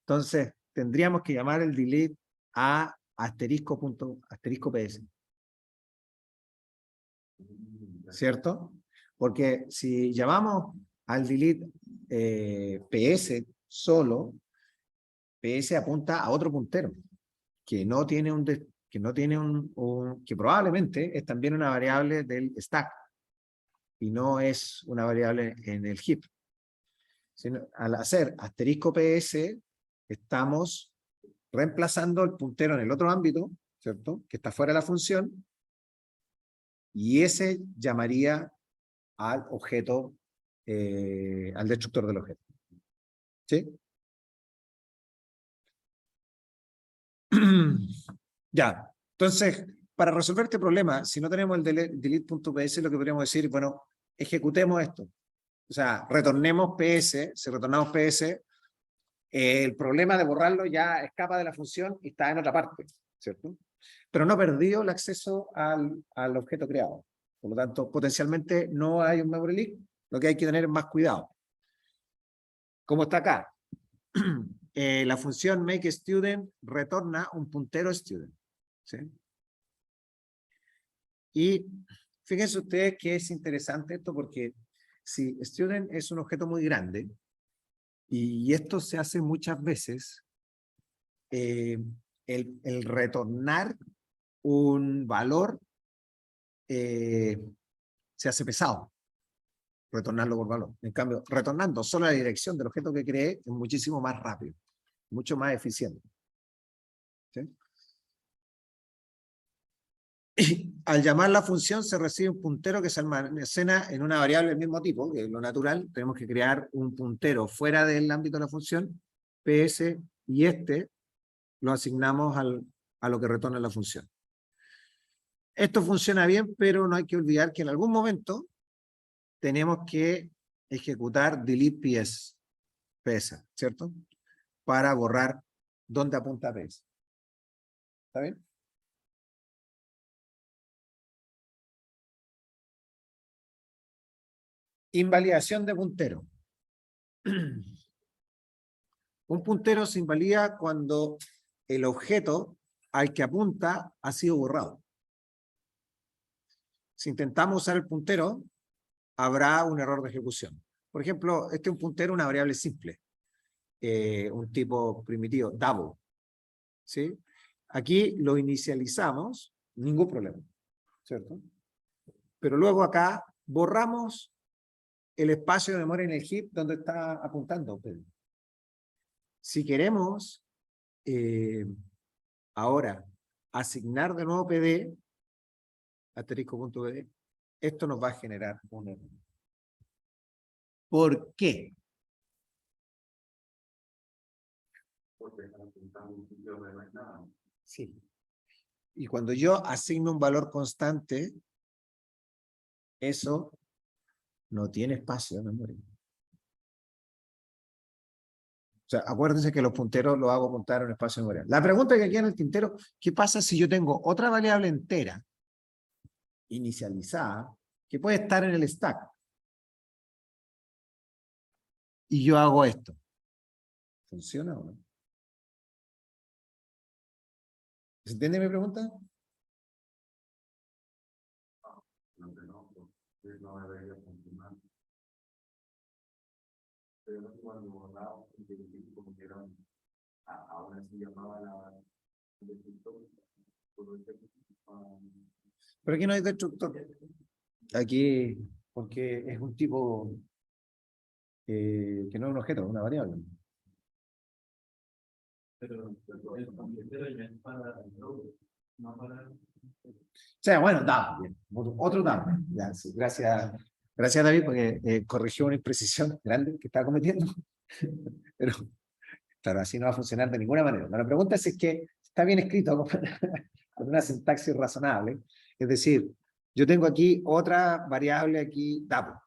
Entonces, tendríamos que llamar el delete a asterisco PS. ¿Cierto? Porque si llamamos al delete PS solo, PS apunta a otro puntero que no tiene que probablemente es también una variable del stack y no es una variable en el heap. Al hacer asterisco PS, estamos reemplazando el puntero en el otro ámbito, ¿cierto? Que está fuera de la función, y ese llamaría al objeto, al destructor del objeto. ¿Sí? Ya, entonces, para resolver este problema, si no tenemos el delete.ps, lo que podríamos decir, bueno, ejecutemos esto. O sea, retornemos PS, si retornamos PS, el problema de borrarlo ya escapa de la función y está en otra parte, ¿cierto? Pero no perdió el acceso al objeto creado. Por lo tanto, potencialmente no hay un memory leak, lo que hay que tener es más cuidado. Como está acá, la función makeStudent retorna un puntero student, ¿sí? Y fíjense ustedes que es interesante esto porque si student es un objeto muy grande, y esto se hace muchas veces, el retornar un valor se hace pesado, retornarlo por valor. En cambio, retornando solo la dirección del objeto que creé es muchísimo más rápido, mucho más eficiente. ¿Sí? Y al llamar la función se recibe un puntero que se almacena en una variable del mismo tipo, que es lo natural. Tenemos que crear un puntero fuera del ámbito de la función, PS, y este lo asignamos a lo que retorna la función. Esto funciona bien, pero no hay que olvidar que en algún momento tenemos que ejecutar delete PS, ¿cierto? Para borrar dónde apunta PS. ¿Está bien? Invalidación de puntero. Un puntero se invalida cuando el objeto al que apunta ha sido borrado. Si intentamos usar el puntero, habrá un error de ejecución. Por ejemplo, este es un puntero, una variable simple, un tipo primitivo, double. ¿Sí? Aquí lo inicializamos, ningún problema, ¿cierto? Pero luego acá borramos el espacio de memoria en el heap donde está apuntando. Si queremos ahora asignar de nuevo PD, asterisco.pd, esto nos va a generar un error. ¿Por qué? Porque están apuntando un sitio donde no hay nada. Sí. Y cuando yo asigno un valor constante, eso no tiene espacio de memoria. O sea, acuérdense que los punteros los hago apuntar a un espacio de memoria. La pregunta que queda en el tintero, ¿qué pasa si yo tengo otra variable entera, inicializada, que puede estar en el stack? Y yo hago esto. ¿Funciona o no? ¿Se entiende mi pregunta? No debería funcionar. Pero cuando borraba, como que eran, aún así llamaba la destructor. Pero aquí no hay destructor. Aquí, porque es un tipo que no es un objeto, es una variable. Pero el computero ya es para no para. O sea, bueno, Double, bien. Otro Double. Ya, sí, gracias, gracias David, porque corrigió una imprecisión grande que estaba cometiendo. Pero, claro, así no va a funcionar de ninguna manera. La pregunta es si es que está bien escrito con una sintaxis razonable. Es decir, yo tengo aquí otra variable aquí, Double.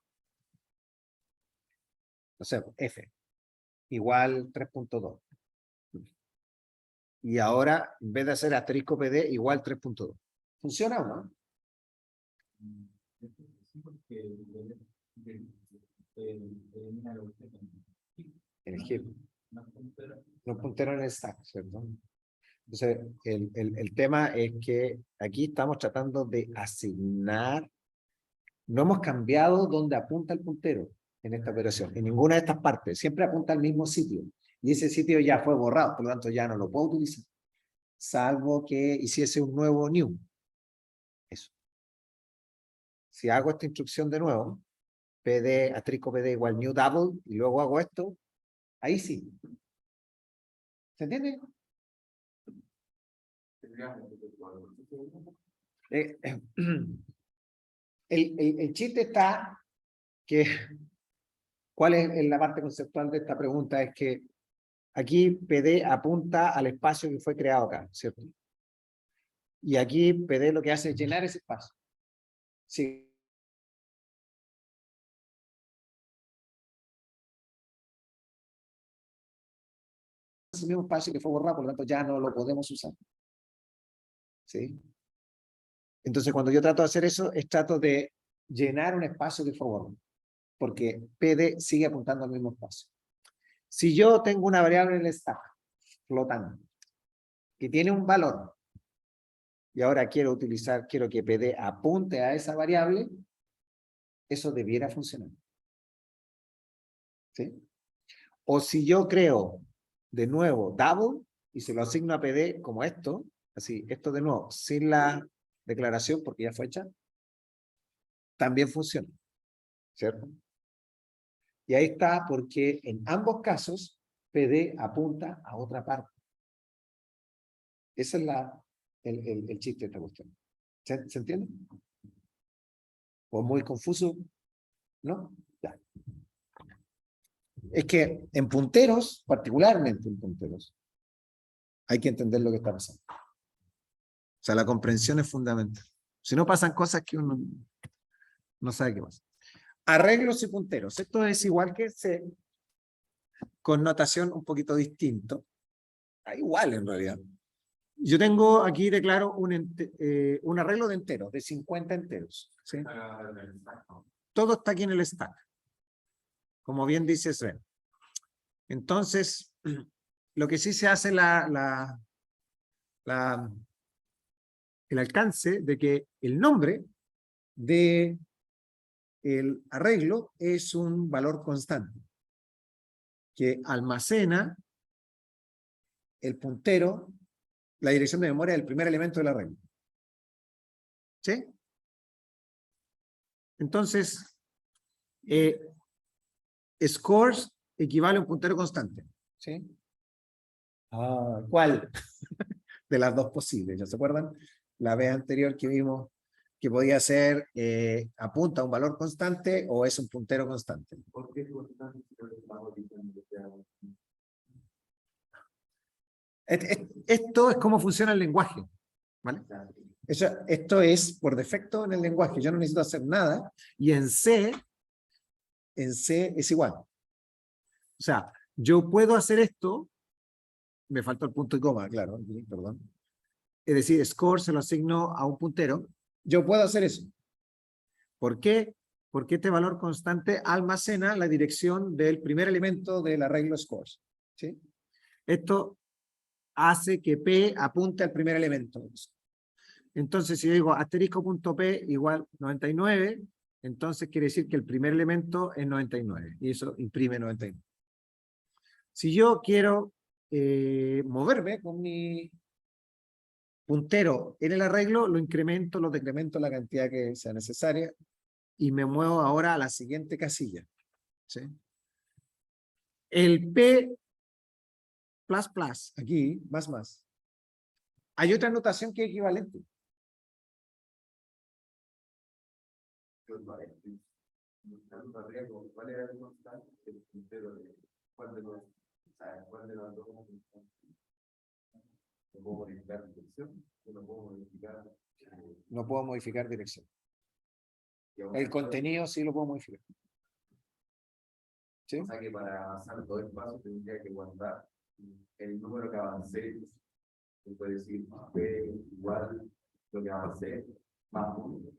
O sea, F, igual 3.2. Y ahora, en vez de hacer asterisco PD, igual 3.2. ¿Funciona o no? En el heap. No puntero en el stack, ¿cierto? Entonces, el tema es que aquí estamos tratando de asignar. No hemos cambiado dónde apunta el puntero en esta operación, en ninguna de estas partes. Siempre apunta al mismo sitio. Y ese sitio ya fue borrado, por lo tanto ya no lo puedo utilizar. Salvo que hiciese un nuevo new. Eso. Si hago esta instrucción de nuevo, PD, asterisco PD igual new double, y luego hago esto, ahí sí. ¿Se entiende? El chiste está que, ¿cuál es la parte conceptual de esta pregunta? Es que aquí PD apunta al espacio que fue creado acá, ¿cierto? Y aquí PD lo que hace es llenar ese espacio. Sí. Ese mismo espacio que fue borrado, por lo tanto ya no lo podemos usar. ¿Sí? Entonces cuando yo trato de hacer eso, es trato de llenar un espacio que fue borrado, porque PD sigue apuntando al mismo espacio. Si yo tengo una variable en el stack, flotando, que tiene un valor, y ahora quiero que PD apunte a esa variable, eso debiera funcionar. ¿Sí? O si yo creo de nuevo double y se lo asigno a PD como esto, así, esto de nuevo, sin la declaración porque ya fue hecha, también funciona, ¿cierto? Y ahí está porque en ambos casos PD apunta a otra parte. Ese es el chiste de esta cuestión. ¿Se entiende? ¿O muy confuso? ¿No? Ya. Es que en punteros, particularmente en punteros, hay que entender lo que está pasando. O sea, la comprensión es fundamental. Si no pasan cosas que uno no sabe qué pasa. Arreglos y punteros. Esto es igual que C, con notación un poquito distinto. Igual en realidad. Yo tengo aquí, declaro, un arreglo de enteros, de 50 enteros. ¿Sí? Todo está aquí en el stack. Como bien dice Sven. Entonces, lo que sí se hace el alcance de que el nombre de el arreglo es un valor constante que almacena el puntero, la dirección de memoria del primer elemento del arreglo. ¿Sí? Entonces, scores equivale a un puntero constante. ¿Sí? ¿Cuál? De las dos posibles, ¿ya se acuerdan? La vez anterior que vimos que podía ser apunta a un valor constante o es un puntero constante. ¿Por qué constante si no le estamos diciendo que sea? Esto es cómo funciona el lenguaje, ¿vale? Esto es por defecto en el lenguaje, yo no necesito hacer nada, y en C es igual. O sea, yo puedo hacer esto, me faltó el punto y coma, claro, aquí, perdón. Es decir, score se lo asigno a un puntero, yo puedo hacer eso. ¿Por qué? Porque este valor constante almacena la dirección del primer elemento del arreglo scores, ¿sí? Esto hace que P apunte al primer elemento. Entonces, si yo digo asterisco.p igual 99, entonces quiere decir que el primer elemento es 99, y eso imprime 99. Si yo quiero moverme con mi puntero en el arreglo, lo incremento, lo decremento la cantidad que sea necesaria, y me muevo ahora a la siguiente casilla, ¿sí? El P++, aquí, más. Hay otra notación que es equivalente. ¿Cuál era el constante? El puntero de cuál de los, cuál de las dos constantes. ¿No puedo modificar dirección? ¿No puedo modificar? No puedo modificar dirección. El contenido sí lo puedo modificar. ¿Sí? O sea que para avanzar todo el paso tendría que guardar el número que avancé. Se puede decir P igual lo que avancé más 1.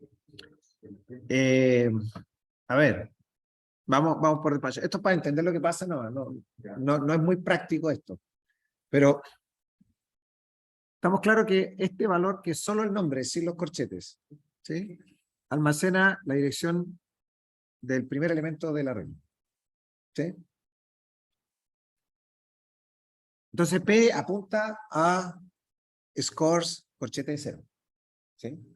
A ver, vamos por despacio. Esto para entender lo que pasa, no es muy práctico esto. Pero estamos claros que este valor, que es solo el nombre, sin los corchetes, ¿sí? Almacena la dirección del primer elemento del arreglo, ¿sí? Entonces P apunta a scores corchete de 0, ¿sí?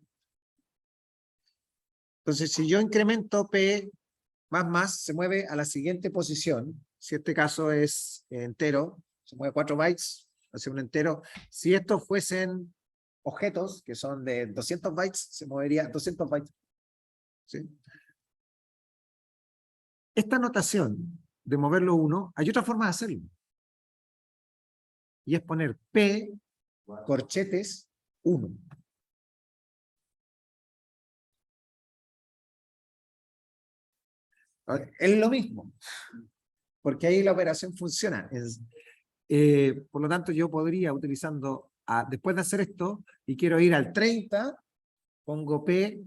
Entonces, si yo incremento P más, se mueve a la siguiente posición. Si este caso es entero, se mueve 4 bytes hacia un entero. Si estos fuesen objetos, que son de 200 bytes, se movería 200 bytes. ¿Sí? Esta notación de moverlo 1, hay otra forma de hacerlo. Y es poner P corchetes 1. Es lo mismo, porque ahí la operación funciona. Por lo tanto, yo podría, utilizando, después de hacer esto, y quiero ir al 30, pongo P,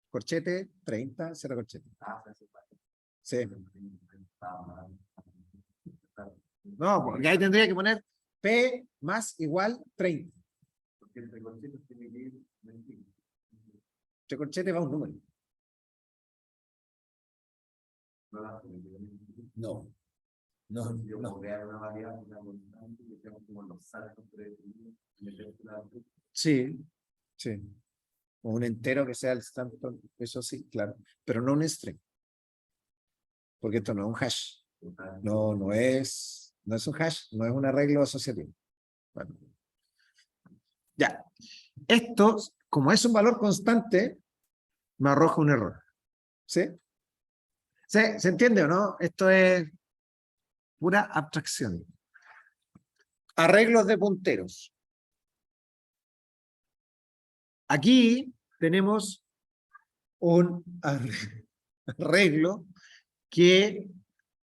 corchete, 30, cierra corchete. Sí. No, porque ahí tendría que poner P más igual 30. Porque entre corchetes tiene que ir 21. Entre corchete va un número. No. Sí. O un entero que sea el Stanton, eso sí, claro. Pero no un string. Porque esto no es un hash. No es un hash, no es un arreglo asociativo. Bueno. Ya. Esto, como es un valor constante, me arroja un error. ¿Sí? ¿Se entiende o no? Esto es pura abstracción. Arreglos de punteros. Aquí tenemos un arreglo que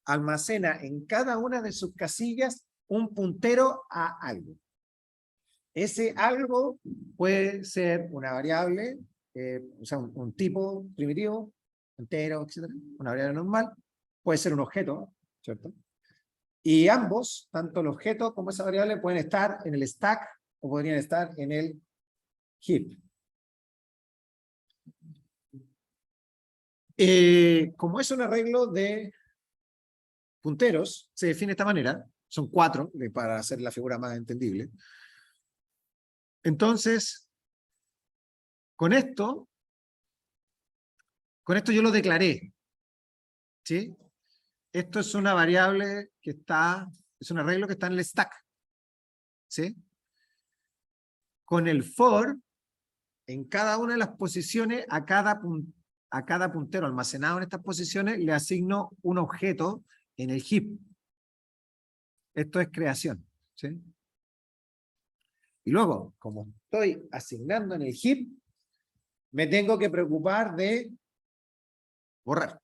almacena en cada una de sus casillas un puntero a algo. Ese algo puede ser una variable, o sea, un tipo primitivo, entero, etc. Una variable normal. Puede ser un objeto, ¿cierto? Y ambos, tanto el objeto como esa variable, pueden estar en el stack o podrían estar en el heap. Como es un arreglo de punteros, se define de esta manera. Son 4, para hacer la figura más entendible. Entonces, con esto yo lo declaré. ¿Sí? Esto es una variable que está, es un arreglo que está en el stack. ¿Sí? Con el for, en cada una de las posiciones, a cada puntero almacenado en estas posiciones, le asigno un objeto en el heap. Esto es creación, ¿sí? Y luego, como estoy asignando en el heap, me tengo que preocupar de borrar.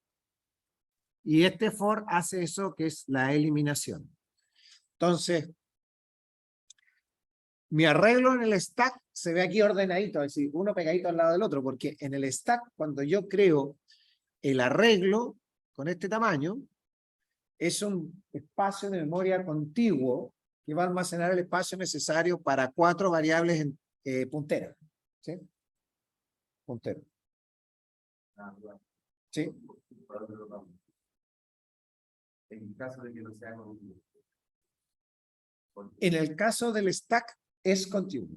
Y este for hace eso que es la eliminación. Entonces, mi arreglo en el stack se ve aquí ordenadito, es decir, uno pegadito al lado del otro, porque en el stack, cuando yo creo el arreglo con este tamaño, es un espacio de memoria contiguo que va a almacenar el espacio necesario para 4 variables punteras. ¿Sí? Puntero. ¿Sí? En caso de que no sea contiguo. En el caso del stack, es contiguo.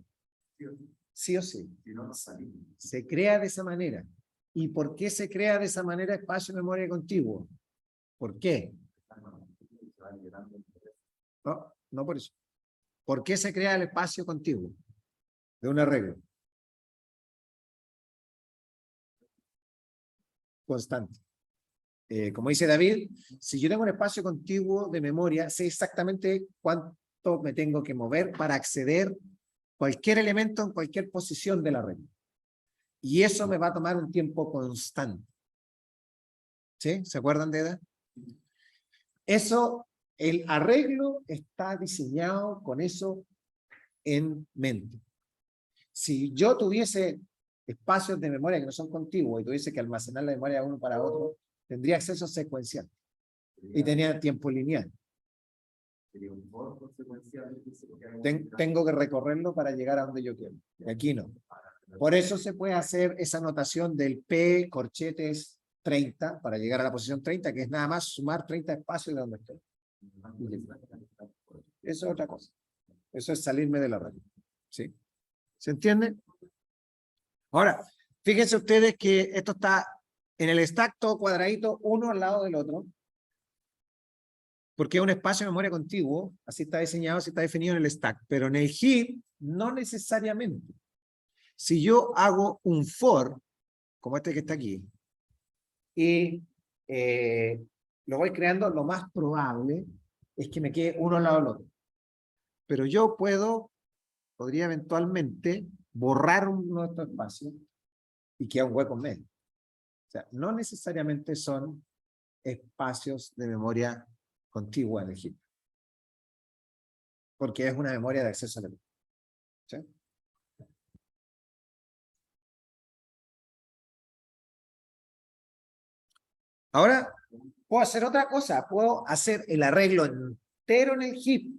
Sí o sí. Si no, no salimos. Se crea de esa manera. ¿Y por qué se crea de esa manera espacio de memoria contiguo? ¿Por qué? No, no por eso. ¿Por qué se crea el espacio contiguo de un arreglo? Constante. Como dice David, si yo tengo un espacio contiguo de memoria, sé exactamente cuánto me tengo que mover para acceder a cualquier elemento en cualquier posición del arreglo. Y eso me va a tomar un tiempo constante. ¿Sí? ¿Se acuerdan de Eda? Eso, el arreglo está diseñado con eso en mente. Si yo tuviese espacios de memoria que no son contiguos y tuviese que almacenar la memoria de uno para otro, tendría acceso secuencial y tenía tiempo lineal. Tengo que recorrerlo para llegar a donde yo quiero. Y aquí no. Por eso se puede hacer esa notación del P corchetes 30 para llegar a la posición 30, que es nada más sumar 30 espacios de donde estoy. Eso es otra cosa. Eso es salirme de la red. ¿Sí? ¿Se entiende? Ahora, fíjense ustedes que esto está en el stack todo cuadradito, uno al lado del otro, porque es un espacio de memoria contiguo, así está diseñado, así está definido en el stack, pero en el heap no necesariamente. Si yo hago un for, como este que está aquí, y lo voy creando, lo más probable es que me quede uno al lado del otro. Pero yo podría eventualmente borrar uno de estos espacios y queda un hueco en medio. O sea, no necesariamente son espacios de memoria contigua en el heap, porque es una memoria de acceso a la memoria. ¿Sí? Ahora, puedo hacer otra cosa, puedo hacer el arreglo entero en el heap.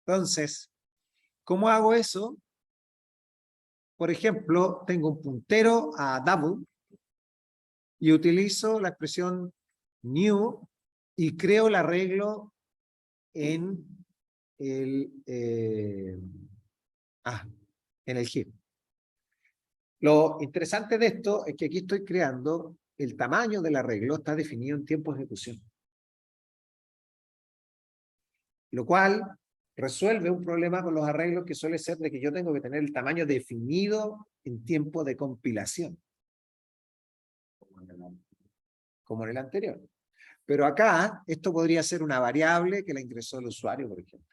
Entonces, ¿cómo hago eso? Por ejemplo, tengo un puntero a double y utilizo la expresión new y creo el arreglo en el heap. Lo interesante de esto es que aquí estoy creando el tamaño del arreglo, está definido en tiempo de ejecución. Lo cual resuelve un problema con los arreglos que suele ser de que yo tengo que tener el tamaño definido en tiempo de compilación. Como en el anterior. Pero acá, esto podría ser una variable que la ingresó el usuario, por ejemplo.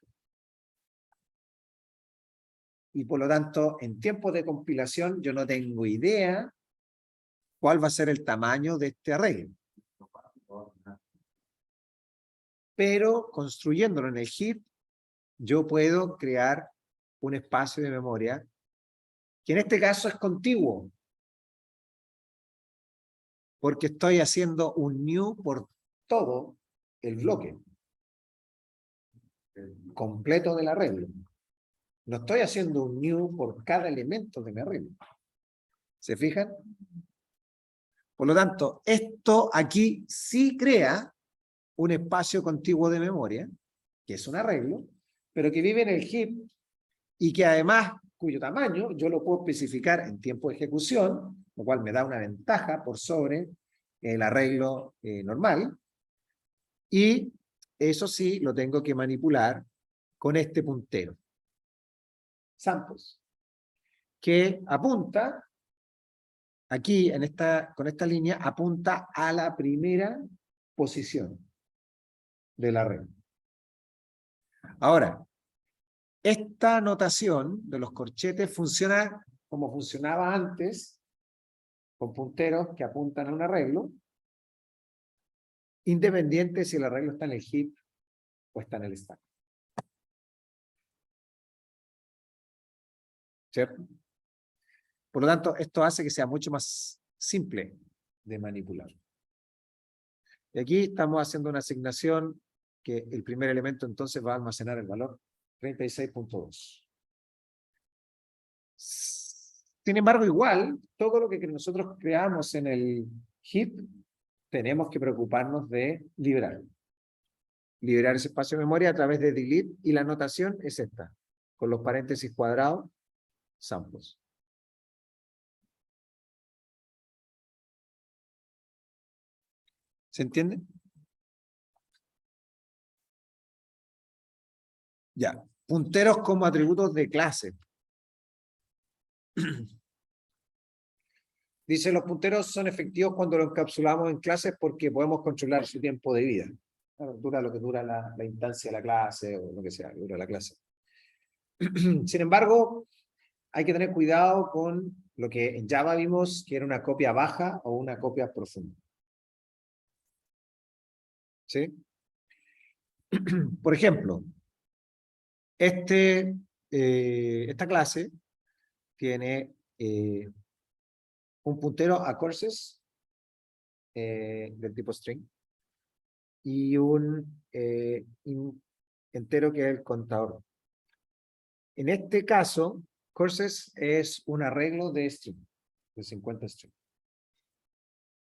Y por lo tanto, en tiempos de compilación, yo no tengo idea cuál va a ser el tamaño de este arreglo. Pero construyéndolo en el heap, yo puedo crear un espacio de memoria que en este caso es contiguo. Porque estoy haciendo un new por todo el bloque completo del arreglo. No estoy haciendo un new por cada elemento de mi arreglo. ¿Se fijan? Por lo tanto, esto aquí sí crea un espacio contiguo de memoria, que es un arreglo, pero que vive en el heap y que además, cuyo tamaño yo lo puedo especificar en tiempo de ejecución, lo cual me da una ventaja por sobre el arreglo normal. Y eso sí, lo tengo que manipular con este puntero. Samples. que apunta, aquí con esta línea, apunta a la primera posición del arreglo. Ahora, esta notación de los corchetes funciona como funcionaba antes, con punteros que apuntan a un arreglo, independiente si el arreglo está en el heap o está en el stack. ¿Cierto? Por lo tanto, esto hace que sea mucho más simple de manipular. Y aquí estamos haciendo una asignación que el primer elemento entonces va a almacenar el valor 36.2. Sin embargo, igual, todo lo que nosotros creamos en el heap, tenemos que preocuparnos de liberar. Liberar ese espacio de memoria a través de delete, y la notación es esta, con los paréntesis cuadrados, samples. ¿Se entiende? Ya. Punteros como atributos de clase. Dice, los punteros son efectivos cuando los encapsulamos en clases porque podemos controlar su tiempo de vida. Claro, dura lo que dura la instancia de la clase o lo que sea, dura la clase. Sin embargo, hay que tener cuidado con lo que en Java vimos que era una copia baja o una copia profunda. ¿Sí? Por ejemplo, esta clase tiene un puntero a courses del tipo string y un entero que es el contador. En este caso, courses es un arreglo de string, de 50 string.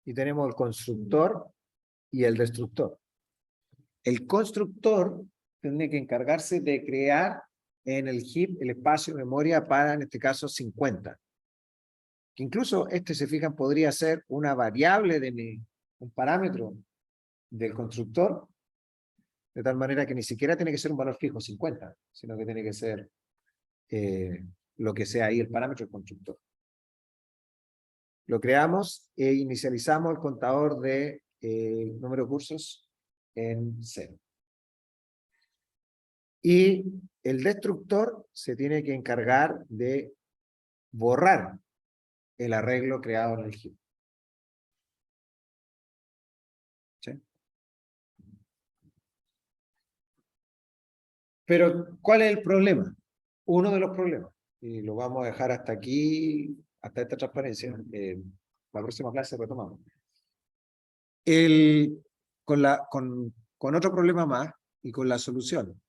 Y tenemos el constructor y el destructor. El constructor tiene que encargarse de crear en el heap el espacio de memoria para, en este caso, 50. Que incluso se fijan, podría ser una variable un parámetro del constructor, de tal manera que ni siquiera tiene que ser un valor fijo, 50, sino que tiene que ser lo que sea ahí el parámetro del constructor. Lo creamos e inicializamos el contador de número de cursos en 0. Y el destructor se tiene que encargar de borrar el arreglo creado en el heap. ¿Sí? Pero, ¿cuál es el problema? Uno de los problemas, y lo vamos a dejar hasta aquí, hasta esta transparencia. La próxima clase retomamos. Con otro problema más y con la solución.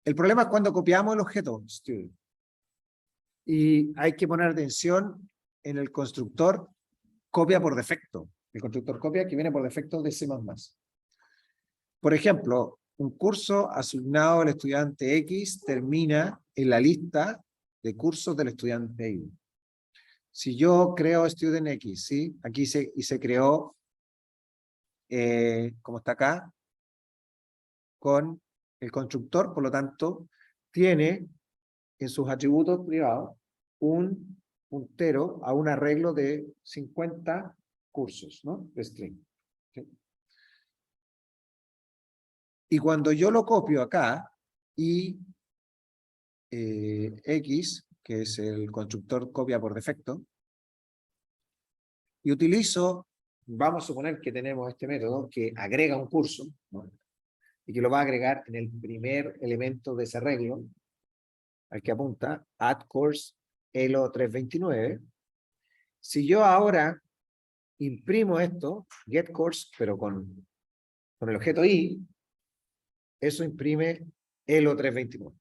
El problema es cuando copiamos el objeto student. Y hay que poner atención en el constructor copia por defecto. El constructor copia que viene por defecto de C++. Por ejemplo, un curso asignado al estudiante X termina en la lista de cursos del estudiante Y. Si yo creo student X, ¿sí? Aquí se creó, como está acá, con el constructor, por lo tanto, tiene en sus atributos privados un puntero a un arreglo de 50 cursos, ¿no? De string. ¿Sí? Y cuando yo lo copio acá, y X, que es el constructor copia por defecto, y utilizo, vamos a suponer que tenemos este método que agrega un curso, ¿no? Y que lo va a agregar en el primer elemento de ese arreglo, al que apunta, add course elo 329. Si yo ahora imprimo esto, get course, pero con el objeto i, eso imprime elo 329.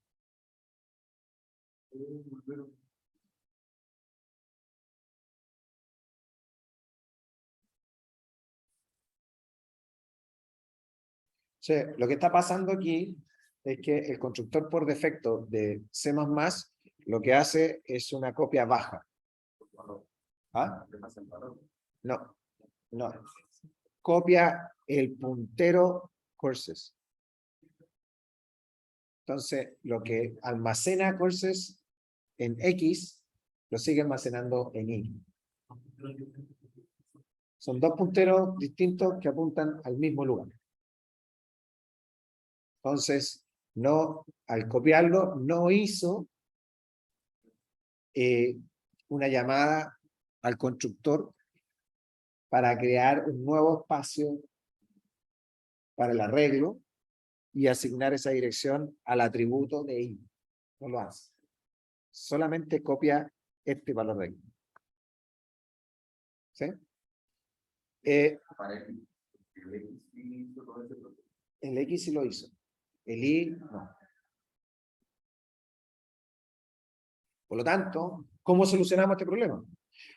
O sea, lo que está pasando aquí es que el constructor por defecto de C++ lo que hace es una copia baja. ¿Ah? No, no. Copia el puntero courses. Entonces, lo que almacena courses en X lo sigue almacenando en I. Son dos punteros distintos que apuntan al mismo lugar. Entonces, no, al copiarlo, no hizo una llamada al constructor para crear un nuevo espacio para el arreglo y asignar esa dirección al atributo de I. No lo hace. Solamente copia este valor de aquí. ¿Sí? Para el X sí hizo todo ese proceso. El X sí lo hizo. El Y no. Por lo tanto, ¿cómo solucionamos este problema?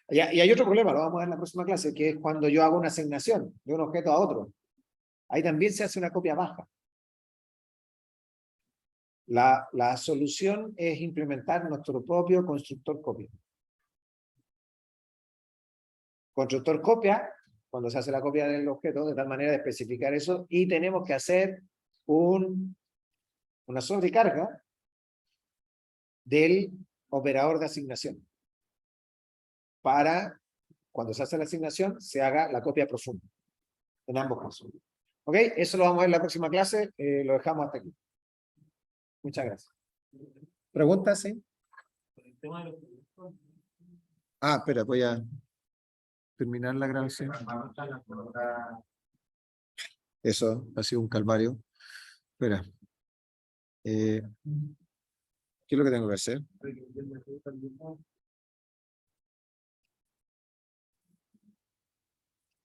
Y hay otro problema, lo vamos a ver en la próxima clase, que es cuando yo hago una asignación de un objeto a otro. Ahí también se hace una copia baja. La solución es implementar nuestro propio constructor copia. Constructor copia, cuando se hace la copia del objeto, de tal manera de especificar eso, y tenemos que hacer una sobrecarga del operador de asignación. Para, cuando se hace la asignación, se haga la copia profunda. En ambos casos. ¿Ok? Eso lo vamos a ver en la próxima clase. Lo dejamos hasta aquí. Muchas gracias. ¿Preguntas? Sí. Ah, espera, voy a terminar la grabación. Eso ha sido un calvario. Espera. ¿Qué es lo que tengo que hacer?